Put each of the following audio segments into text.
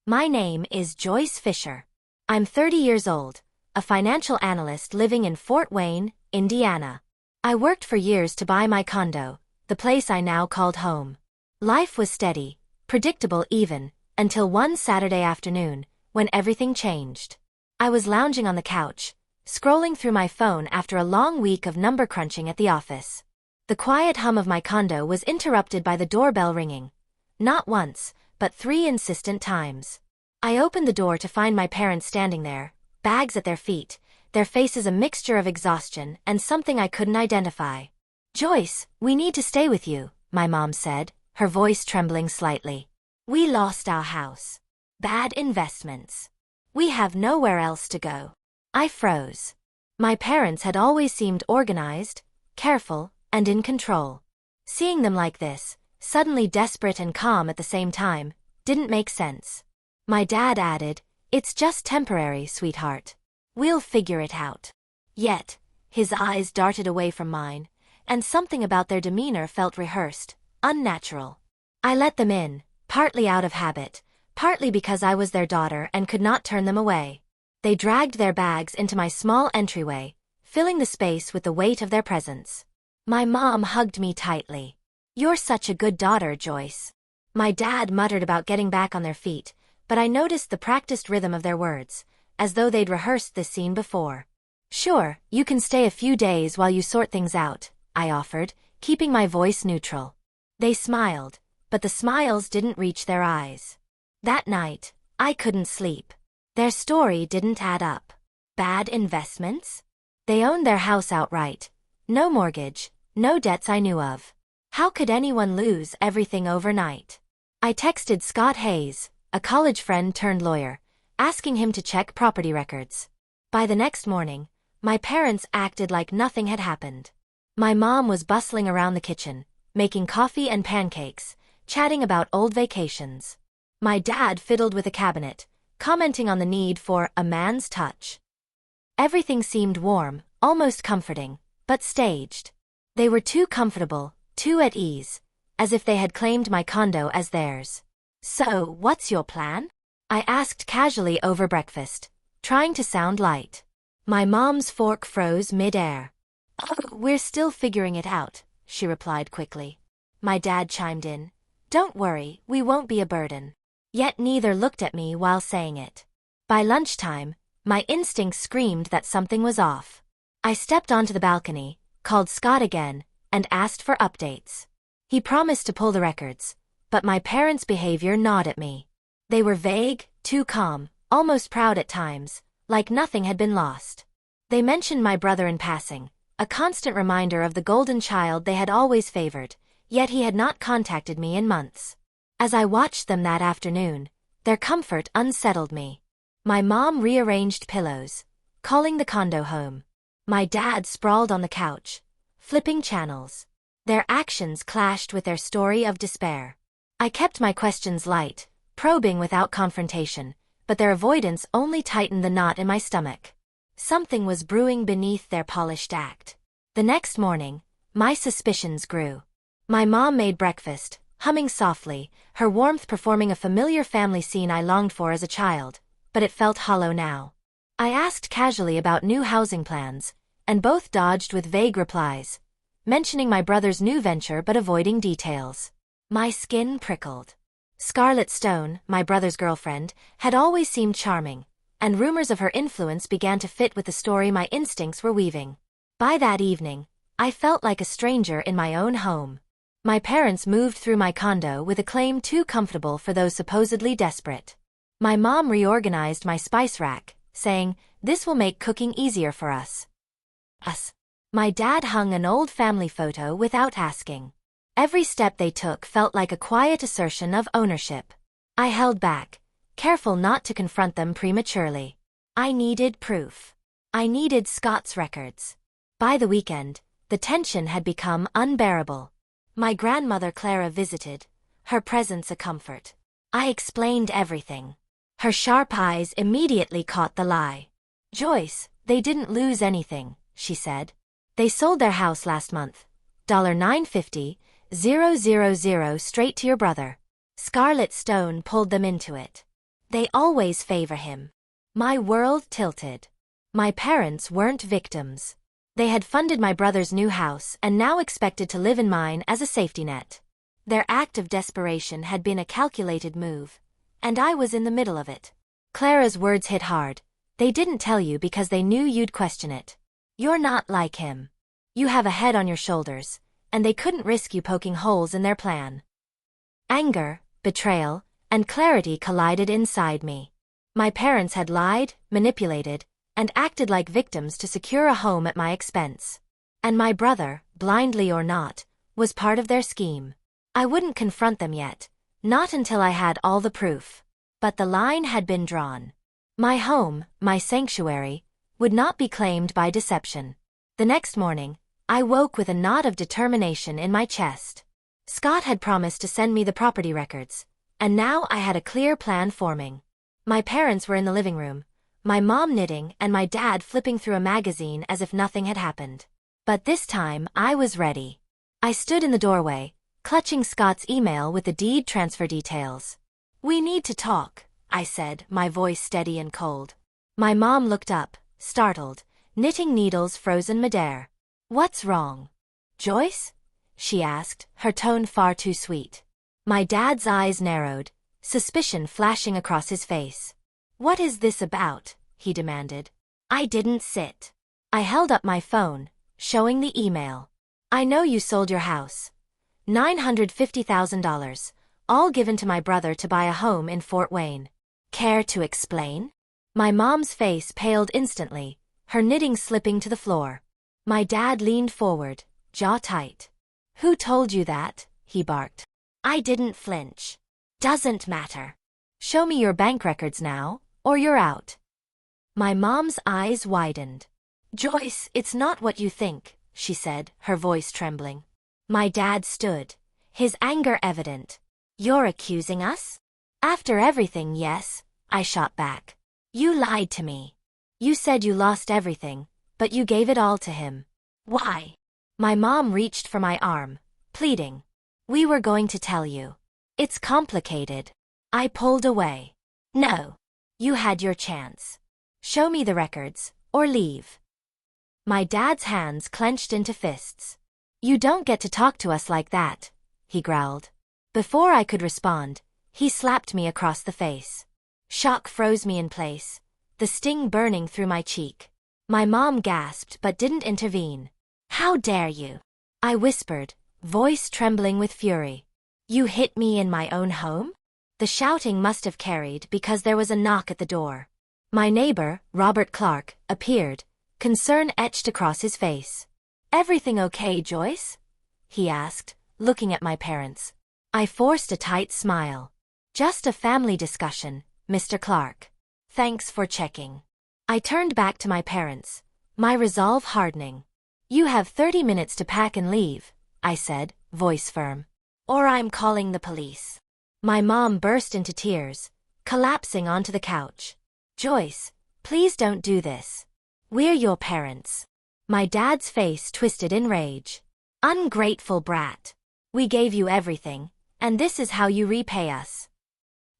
My name is Joyce Fisher. I'm 30 years old, a financial analyst living in Fort Wayne, Indiana. I worked for years to buy my condo, the place I now called home. Life was steady, predictable even, until one Saturday afternoon, when everything changed. I was lounging on the couch, scrolling through my phone after a long week of number crunching at the office. The quiet hum of my condo was interrupted by the doorbell ringing. Not once, but 3 insistent times. I opened the door to find my parents standing there, bags at their feet, their faces a mixture of exhaustion and something I couldn't identify. "Joyce, we need to stay with you," my mom said, her voice trembling slightly. "We lost our house. Bad investments. We have nowhere else to go." I froze. My parents had always seemed organized, careful, and in control. Seeing them like this, suddenly desperate and calm at the same time, didn't make sense. My dad added, "It's just temporary, sweetheart. We'll figure it out." Yet, his eyes darted away from mine, and something about their demeanor felt rehearsed, unnatural. I let them in, partly out of habit, partly because I was their daughter and could not turn them away. They dragged their bags into my small entryway, filling the space with the weight of their presence. My mom hugged me tightly. "You're such a good daughter, Joyce." My dad muttered about getting back on their feet, but I noticed the practiced rhythm of their words, as though they'd rehearsed this scene before. "Sure, you can stay a few days while you sort things out," I offered, keeping my voice neutral. They smiled, but the smiles didn't reach their eyes. That night, I couldn't sleep. Their story didn't add up. Bad investments? They owned their house outright. No mortgage, no debts I knew of. How could anyone lose everything overnight? I texted Scott Hayes, a college friend turned lawyer, asking him to check property records. By the next morning, my parents acted like nothing had happened. My mom was bustling around the kitchen, making coffee and pancakes, chatting about old vacations. My dad fiddled with a cabinet, commenting on the need for a man's touch. Everything seemed warm, almost comforting, but staged. They were too comfortable, too at ease, as if they had claimed my condo as theirs. "So, what's your plan?" I asked casually over breakfast, trying to sound light. My mom's fork froze mid-air. "Oh, we're still figuring it out," she replied quickly. My dad chimed in, "Don't worry, we won't be a burden." Yet neither looked at me while saying it. By lunchtime, my instincts screamed that something was off. I stepped onto the balcony, called Scott again, and asked for updates. He promised to pull the records, but my parents' behavior gnawed at me. They were vague, too calm, almost proud at times, like nothing had been lost. They mentioned my brother in passing, a constant reminder of the golden child they had always favored, yet he had not contacted me in months. As I watched them that afternoon, their comfort unsettled me. My mom rearranged pillows, calling the condo home. My dad sprawled on the couch, flipping channels. Their actions clashed with their story of despair. I kept my questions light, probing without confrontation, but their avoidance only tightened the knot in my stomach. Something was brewing beneath their polished act. The next morning, my suspicions grew. My mom made breakfast, humming softly, her warmth performing a familiar family scene I longed for as a child, but it felt hollow now. I asked casually about new housing plans, and both dodged with vague replies, mentioning my brother's new venture but avoiding details. My skin prickled. Scarlett Stone, my brother's girlfriend, had always seemed charming, and rumors of her influence began to fit with the story my instincts were weaving. By that evening, I felt like a stranger in my own home. My parents moved through my condo with a claim too comfortable for those supposedly desperate. My mom reorganized my spice rack, saying, "This will make cooking easier for us." My dad hung an old family photo without asking. Every step they took felt like a quiet assertion of ownership. I held back, careful not to confront them prematurely. I needed proof. I needed Scott's records. By the weekend, the tension had become unbearable. My grandmother Clara visited, her presence a comfort. I explained everything. Her sharp eyes immediately caught the lie. "Joyce, they didn't lose anything," she said. "They sold their house last month. $950,000 straight to your brother." Scarlett Stone pulled them into it. They always favor him. My world tilted. My parents weren't victims. They had funded my brother's new house and now expected to live in mine as a safety net. Their act of desperation had been a calculated move, and I was in the middle of it. Clara's words hit hard. They didn't tell you because they knew you'd question it. You're not like him. You have a head on your shoulders, and they couldn't risk you poking holes in their plan. Anger, betrayal, and clarity collided inside me. My parents had lied, manipulated, and acted like victims to secure a home at my expense. And my brother, blindly or not, was part of their scheme. I wouldn't confront them yet, not until I had all the proof. But the line had been drawn. My home, my sanctuary, would not be claimed by deception. The next morning, I woke with a knot of determination in my chest. Scott had promised to send me the property records, and now I had a clear plan forming. My parents were in the living room, my mom knitting and my dad flipping through a magazine as if nothing had happened. But this time, I was ready. I stood in the doorway, clutching Scott's email with the deed transfer details. "We need to talk," I said, my voice steady and cold. My mom looked up, startled, knitting needles frozen midair. "What's wrong, Joyce?" she asked, her tone far too sweet. My dad's eyes narrowed, suspicion flashing across his face. "What is this about?" he demanded. I didn't sit. I held up my phone, showing the email. "I know you sold your house. $950,000, all given to my brother to buy a home in Fort Wayne. Care to explain?" My mom's face paled instantly, her knitting slipping to the floor. My dad leaned forward, jaw tight. "Who told you that?" he barked. I didn't flinch. "Doesn't matter. Show me your bank records now, or you're out." My mom's eyes widened. "Joyce, it's not what you think," she said, her voice trembling. My dad stood, his anger evident. "You're accusing us?" "After everything, yes," I shot back. "You lied to me. You said you lost everything, but you gave it all to him. Why?" My mom reached for my arm, pleading. "We were going to tell you. It's complicated." I pulled away. "No. You had your chance. Show me the records, or leave." My dad's hands clenched into fists. "You don't get to talk to us like that," he growled. Before I could respond, he slapped me across the face. Shock froze me in place, the sting burning through my cheek. My mom gasped but didn't intervene. "How dare you?" I whispered, voice trembling with fury. "You hit me in my own home?" The shouting must have carried because there was a knock at the door. My neighbor, Robert Clark, appeared, concern etched across his face. "Everything okay, Joyce?" he asked, looking at my parents. I forced a tight smile. "Just a family discussion, Mr. Clark. Thanks for checking." I turned back to my parents, my resolve hardening. "You have 30 minutes to pack and leave," I said, voice firm. "Or I'm calling the police." My mom burst into tears, collapsing onto the couch. "Joyce, please don't do this. We're your parents." My dad's face twisted in rage. "Ungrateful brat. We gave you everything, and this is how you repay us.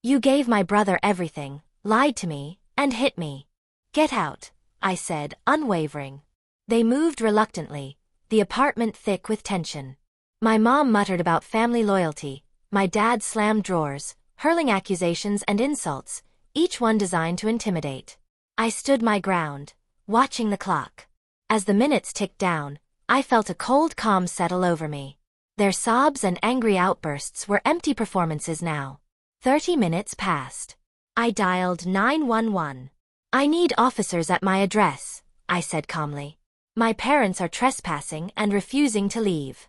You gave my brother everything, lied to me, and hit me. Get out," I said, unwavering. They moved reluctantly, the apartment thick with tension. My mom muttered about family loyalty. My dad slammed drawers, hurling accusations and insults, each one designed to intimidate. I stood my ground, watching the clock. As the minutes ticked down, I felt a cold calm settle over me. Their sobs and angry outbursts were empty performances now. 30 minutes passed. I dialed 911. "I need officers at my address," I said calmly. "My parents are trespassing and refusing to leave."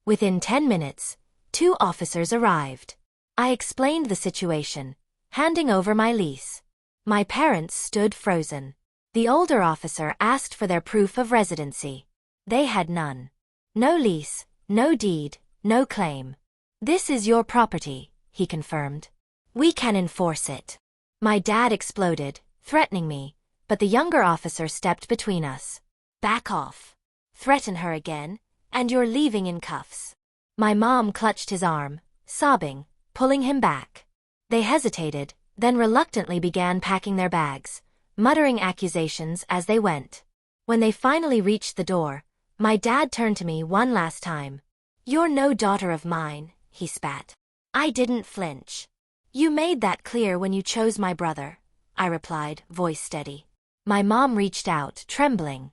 Within 10 minutes, 2 officers arrived. I explained the situation, handing over my lease. My parents stood frozen. The older officer asked for their proof of residency. They had none. "No lease, no deed, no claim. This is your property," he confirmed. "We can enforce it." My dad exploded, threatening me, but the younger officer stepped between us. "Back off. Threaten her again, and you're leaving in cuffs." My mom clutched his arm, sobbing, pulling him back. They hesitated, then reluctantly began packing their bags, muttering accusations as they went. When they finally reached the door, my dad turned to me one last time. "You're no daughter of mine," he spat. I didn't flinch. "You made that clear when you chose my brother," I replied, voice steady. My mom reached out, trembling.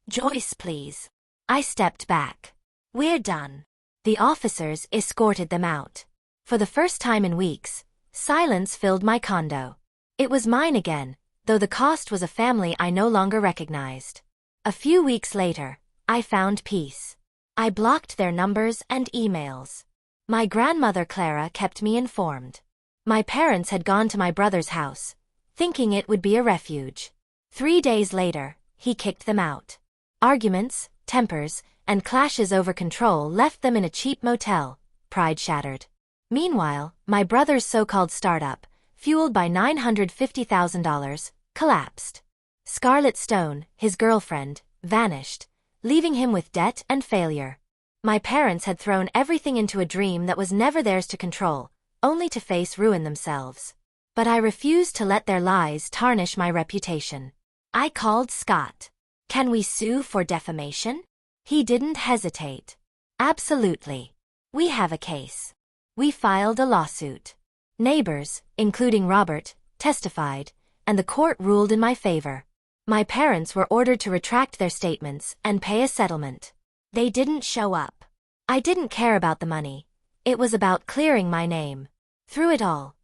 "Joyce, please." I stepped back. "We're done." The officers escorted them out. For the first time in weeks, silence filled my condo. It was mine again, though the cost was a family I no longer recognized. A few weeks later, I found peace. I blocked their numbers and emails. My grandmother Clara kept me informed. My parents had gone to my brother's house, thinking it would be a refuge. 3 days later, he kicked them out. Arguments, tempers, and clashes over control left them in a cheap motel, pride shattered. Meanwhile, my brother's so-called startup, fueled by $950,000, collapsed. Scarlett Stone, his girlfriend, vanished, leaving him with debt and failure. My parents had thrown everything into a dream that was never theirs to control, only to face ruin themselves. But I refused to let their lies tarnish my reputation. I called Scott. "Can we sue for defamation?" He didn't hesitate. "Absolutely. We have a case." We filed a lawsuit. Neighbors, including Robert, testified, and the court ruled in my favor. My parents were ordered to retract their statements and pay a settlement. They didn't show up. I didn't care about the money. It was about clearing my name. Through it all,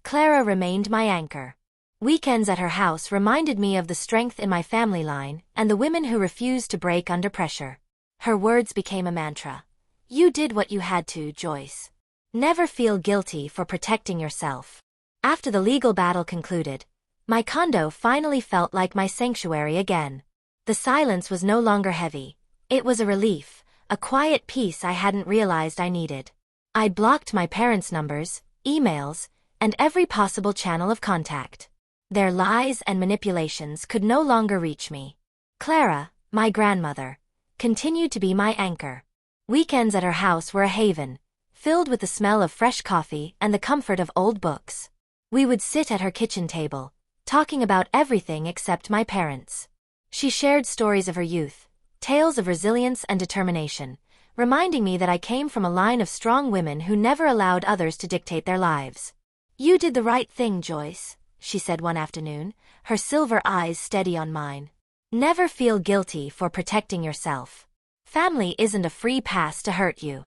Clara remained my anchor. Weekends at her house reminded me of the strength in my family line and the women who refused to break under pressure. Her words became a mantra. "You did what you had to, Joyce. Never feel guilty for protecting yourself." After the legal battle concluded, my condo finally felt like my sanctuary again. The silence was no longer heavy. It was a relief, a quiet peace I hadn't realized I needed. I'd blocked my parents' numbers, emails, and every possible channel of contact. Their lies and manipulations could no longer reach me. Clara, my grandmother, continued to be my anchor. Weekends at her house were a haven, filled with the smell of fresh coffee and the comfort of old books. We would sit at her kitchen table, talking about everything except my parents. She shared stories of her youth, tales of resilience and determination, reminding me that I came from a line of strong women who never allowed others to dictate their lives. "You did the right thing, Joyce," she said one afternoon, her silver eyes steady on mine. "Never feel guilty for protecting yourself. Family isn't a free pass to hurt you."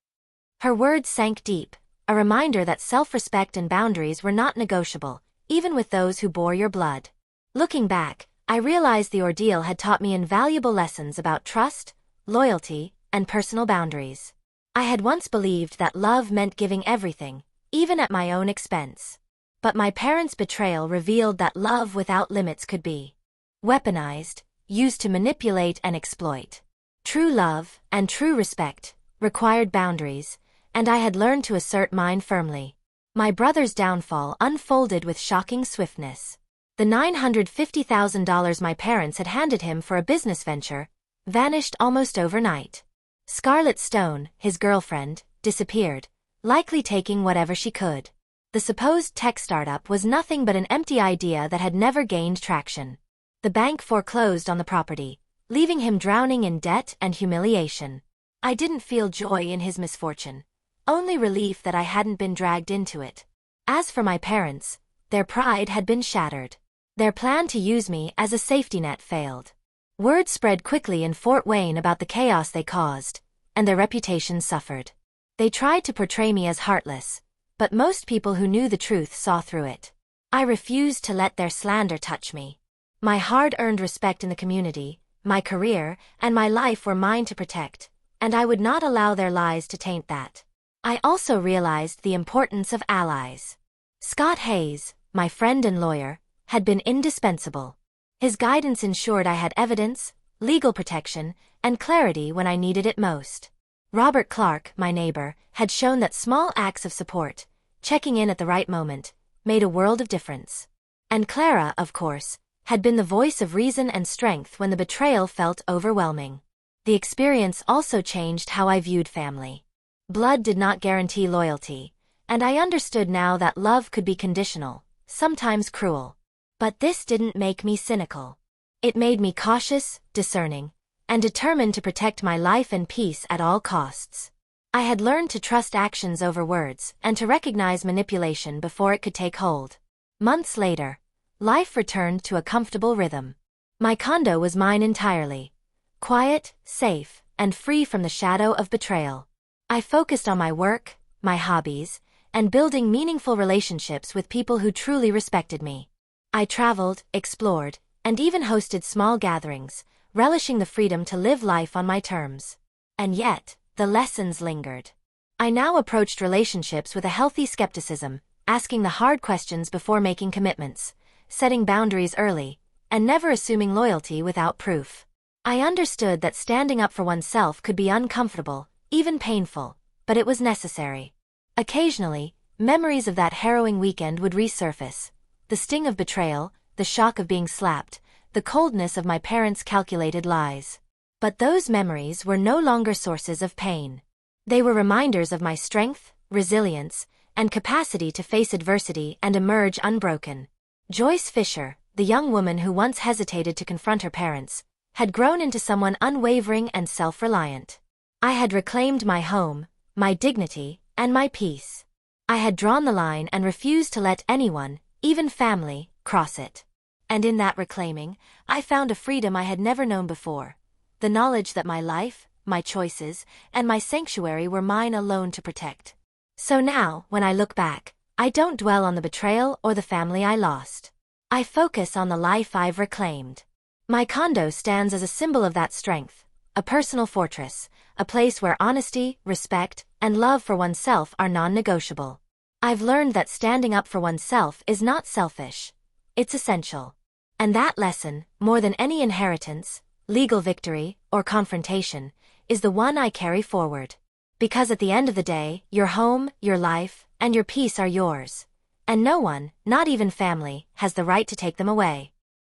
Her words sank deep, a reminder that self-respect and boundaries were not negotiable, even with those who bore your blood. Looking back, I realized the ordeal had taught me invaluable lessons about trust, loyalty, and personal boundaries. I had once believed that love meant giving everything, even at my own expense. But my parents' betrayal revealed that love without limits could be weaponized, used to manipulate and exploit. True love, and true respect, required boundaries, and I had learned to assert mine firmly. My brother's downfall unfolded with shocking swiftness. The $950,000 my parents had handed him for a business venture vanished almost overnight. Scarlett Stone, his girlfriend, disappeared, likely taking whatever she could. The supposed tech startup was nothing but an empty idea that had never gained traction. The bank foreclosed on the property, leaving him drowning in debt and humiliation. I didn't feel joy in his misfortune, only relief that I hadn't been dragged into it. As for my parents, their pride had been shattered. Their plan to use me as a safety net failed. Word spread quickly in Fort Wayne about the chaos they caused, and their reputation suffered. They tried to portray me as heartless, but most people who knew the truth saw through it. I refused to let their slander touch me. My hard-earned respect in the community, my career, and my life were mine to protect, and I would not allow their lies to taint that. I also realized the importance of allies. Scott Hayes, my friend and lawyer, had been indispensable. His guidance ensured I had evidence, legal protection, and clarity when I needed it most. Robert Clark, my neighbor, had shown that small acts of support, checking in at the right moment, made a world of difference. And Clara, of course, had been the voice of reason and strength when the betrayal felt overwhelming. The experience also changed how I viewed family. Blood did not guarantee loyalty, and I understood now that love could be conditional, sometimes cruel. But this didn't make me cynical. It made me cautious, discerning, and determined to protect my life and peace at all costs. I had learned to trust actions over words and to recognize manipulation before it could take hold. Months later, life returned to a comfortable rhythm. My condo was mine entirely. Quiet, safe, and free from the shadow of betrayal. I focused on my work, my hobbies, and building meaningful relationships with people who truly respected me. I traveled, explored, and even hosted small gatherings, relishing the freedom to live life on my terms. And yet, the lessons lingered. I now approached relationships with a healthy skepticism, asking the hard questions before making commitments, setting boundaries early, and never assuming loyalty without proof. I understood that standing up for oneself could be uncomfortable, even painful, but it was necessary. Occasionally, memories of that harrowing weekend would resurface. The sting of betrayal, the shock of being slapped, the coldness of my parents' calculated lies. But those memories were no longer sources of pain. They were reminders of my strength, resilience, and capacity to face adversity and emerge unbroken. Joyce Fisher, the young woman who once hesitated to confront her parents, had grown into someone unwavering and self-reliant. I had reclaimed my home, my dignity, and my peace. I had drawn the line and refused to let anyone, even family, cross it. And in that reclaiming, I found a freedom I had never known before. The knowledge that my life, my choices, and my sanctuary were mine alone to protect. So now, when I look back, I don't dwell on the betrayal or the family I lost. I focus on the life I've reclaimed. My condo stands as a symbol of that strength, a personal fortress, a place where honesty, respect, and love for oneself are non-negotiable. I've learned that standing up for oneself is not selfish. It's essential. And that lesson, more than any inheritance, legal victory, or confrontation, is the one I carry forward. Because at the end of the day, your home, your life, and your peace are yours. And no one, not even family, has the right to take them away.